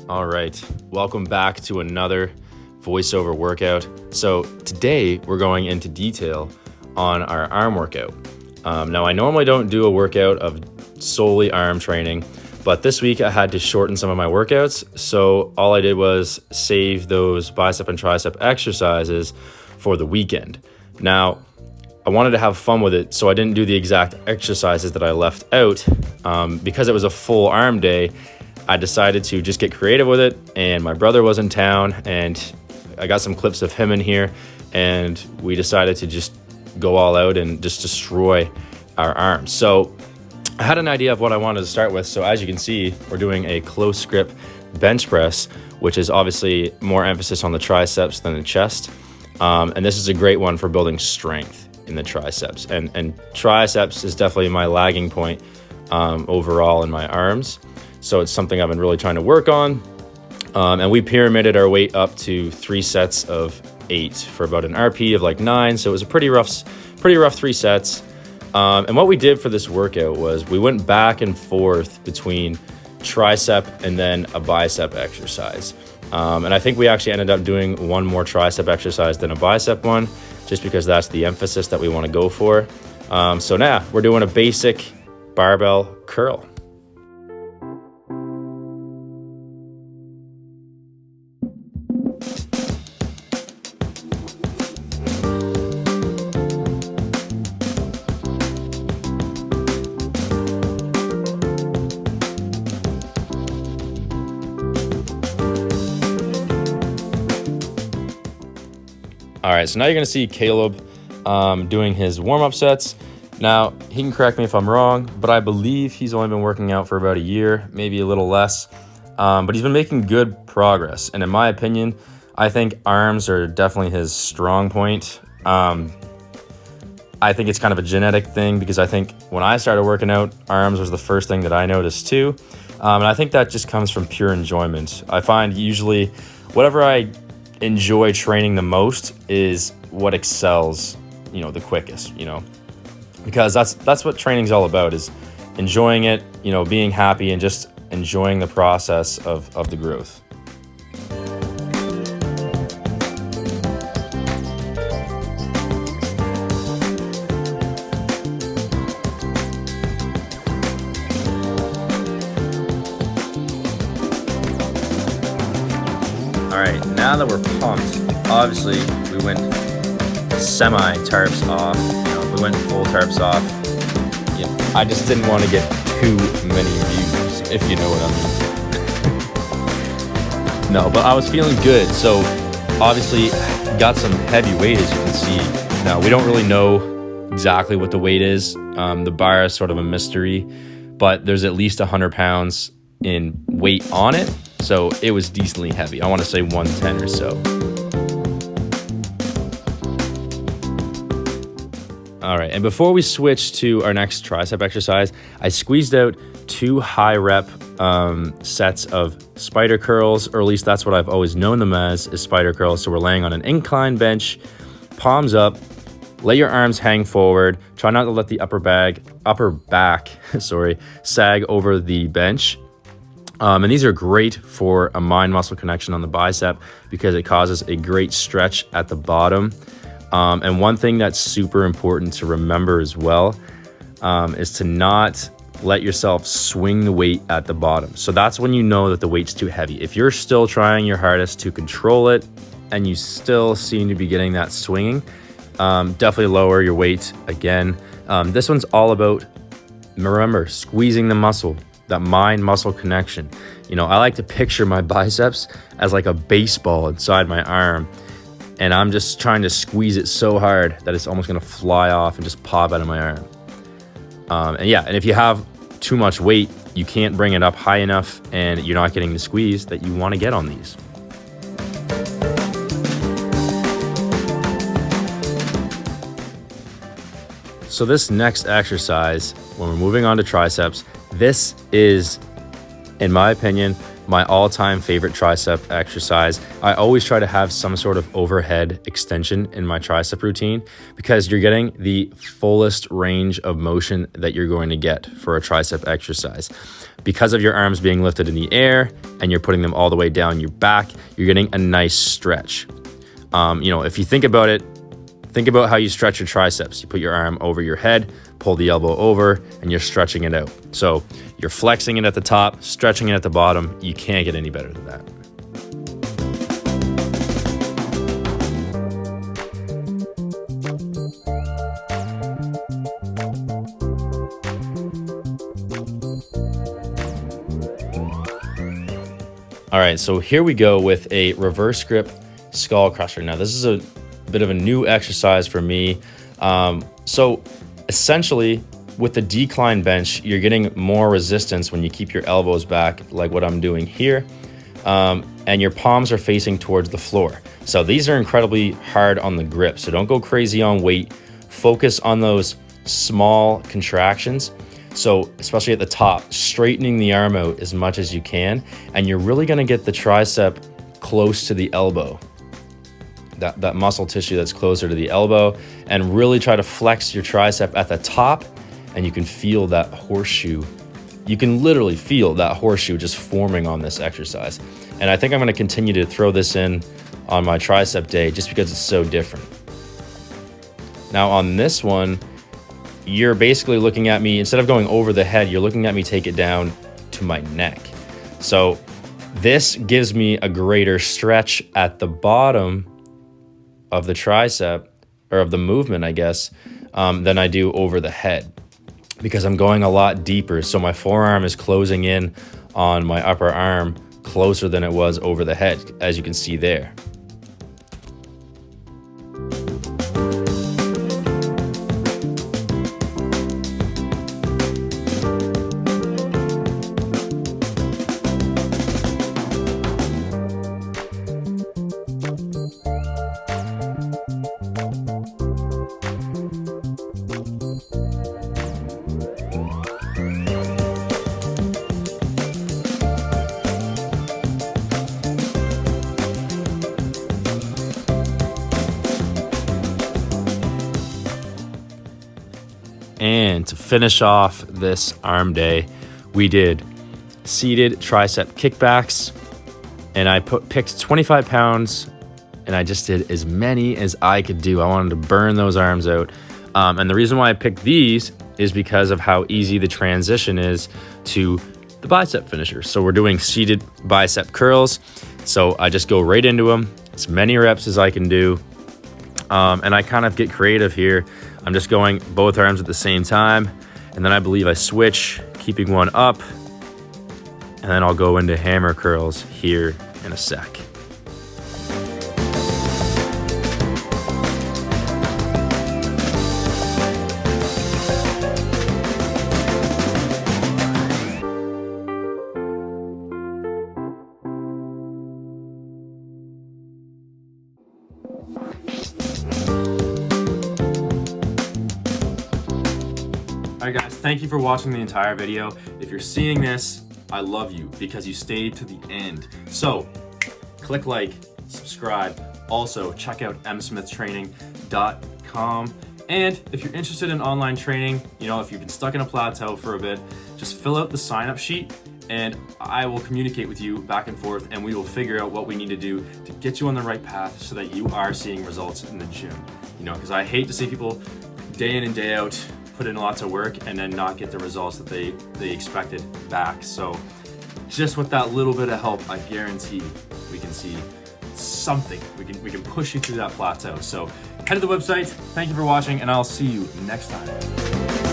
All right, welcome back to another voiceover workout. So today we're going into detail on our arm workout. Now I normally don't do a workout of solely arm training, but this week I had to shorten some of my workouts. So all I did was save those bicep and tricep exercises for the weekend. Now I wanted to have fun with it, so I didn't do the exact exercises that I left out. Because it was a full arm day, I decided to just get creative with it, and my brother was in town, and I got some clips of him in here, and we decided to just go all out and just destroy our arms. So I had an idea of what I wanted to start with. So as you can see, we're doing a close grip bench press, which is obviously more emphasis on the triceps than the chest. And this is a great one for building strength in the triceps. And triceps is definitely my lagging point overall in my arms. So it's something I've been really trying to work on. And we pyramided our weight up to 3 sets of 8 for about an RP of like 9. So it was a pretty rough 3 sets. And what we did for this workout was we went back and forth between tricep and then a bicep exercise. And I think we actually ended up doing one more tricep exercise than a bicep one, just because that's the emphasis that we want to go for. So now we're doing a basic barbell curl. All right, so now you're gonna see Caleb doing his warm-up sets. Now, he can correct me if I'm wrong, but I believe he's only been working out for about a year, maybe a little less, but he's been making good progress. And in my opinion, I think arms are definitely his strong point. I think it's kind of a genetic thing, because I think when I started working out, arms was the first thing that I noticed too. And I think that just comes from pure enjoyment. I find usually whatever I enjoy training the most is what excels, the quickest, because that's what training's all about, is enjoying it, being happy and just enjoying the process of the growth. All right, now that we're pumped, obviously we went semi-tarps off. If we went full tarps off, I just didn't want to get too many views, if you know what I mean. No, but I was feeling good. So obviously got some heavy weight, as you can see. Now, we don't really know exactly what the weight is. The bar is sort of a mystery, but there's at least 100 pounds in weight on it. So it was decently heavy. I want to say 110 or so. All right, and before we switch to our next tricep exercise, I squeezed out 2 high rep sets of spider curls, or at least that's what I've always known them as, is spider curls. So we're laying on an incline bench, palms up, let your arms hang forward. Try not to let the upper back, sag over the bench. And these are great for a mind-muscle connection on the bicep, because it causes a great stretch at the bottom. And one thing that's super important to remember as well is to not let yourself swing the weight at the bottom. So that's when you know that the weight's too heavy. If you're still trying your hardest to control it and you still seem to be getting that swinging, definitely lower your weight again. This one's all about, remember, squeezing the muscle, that mind-muscle connection. I like to picture my biceps as like a baseball inside my arm, and I'm just trying to squeeze it so hard that it's almost gonna fly off and just pop out of my arm. And if you have too much weight, you can't bring it up high enough, and you're not getting the squeeze that you wanna get on these. So this next exercise, when we're moving on to triceps, this is, in my opinion, my all-time favorite tricep exercise. I always try to have some sort of overhead extension in my tricep routine because you're getting the fullest range of motion that you're going to get for a tricep exercise. Because of your arms being lifted in the air and you're putting them all the way down your back, you're getting a nice stretch. If you think about it, think about how you stretch your triceps. You put your arm over your head, pull the elbow over, and you're stretching it out. So you're flexing it at the top, stretching it at the bottom. You can't get any better than that. All right, so here we go with a reverse grip skull crusher. Now this is a bit of a new exercise for me. So essentially with the decline bench, you're getting more resistance when you keep your elbows back, like what I'm doing here. And your palms are facing towards the floor. So these are incredibly hard on the grip. So don't go crazy on weight. Focus on those small contractions. So especially at the top, straightening the arm out as much as you can. And you're really gonna get the tricep close to the elbow. That muscle tissue that's closer to the elbow, and really try to flex your tricep at the top, and you can feel that horseshoe. You can literally feel that horseshoe just forming on this exercise. And I think I'm gonna continue to throw this in on my tricep day just because it's so different. Now on this one, you're basically looking at me, instead of going over the head, you're looking at me take it down to my neck. So this gives me a greater stretch at the bottom of the tricep, or of the movement, I guess, than I do over the head, because I'm going a lot deeper. So my forearm is closing in on my upper arm closer than it was over the head, as you can see there. And to finish off this arm day, we did seated tricep kickbacks, and I picked 25 pounds, and I just did as many as I could do. I wanted to burn those arms out. And the reason why I picked these is because of how easy the transition is to the bicep finisher. So we're doing seated bicep curls. So I just go right into them, as many reps as I can do. And I kind of get creative here. I'm just going both arms at the same time, and then I believe I switch, keeping one up, and then I'll go into hammer curls here in a sec. All right, guys, thank you for watching the entire video. If you're seeing this, I love you because you stayed to the end. So click like, subscribe. Also, check out msmithtraining.com. And if you're interested in online training, if you've been stuck in a plateau for a bit, just fill out the sign-up sheet and I will communicate with you back and forth, and we will figure out what we need to do to get you on the right path so that you are seeing results in the gym. Because I hate to see people day in and day out put in lots of work and then not get the results that they expected back. So just with that little bit of help, I guarantee we can see something. We can push you through that plateau. So head to the website. Thank you for watching, and I'll see you next time.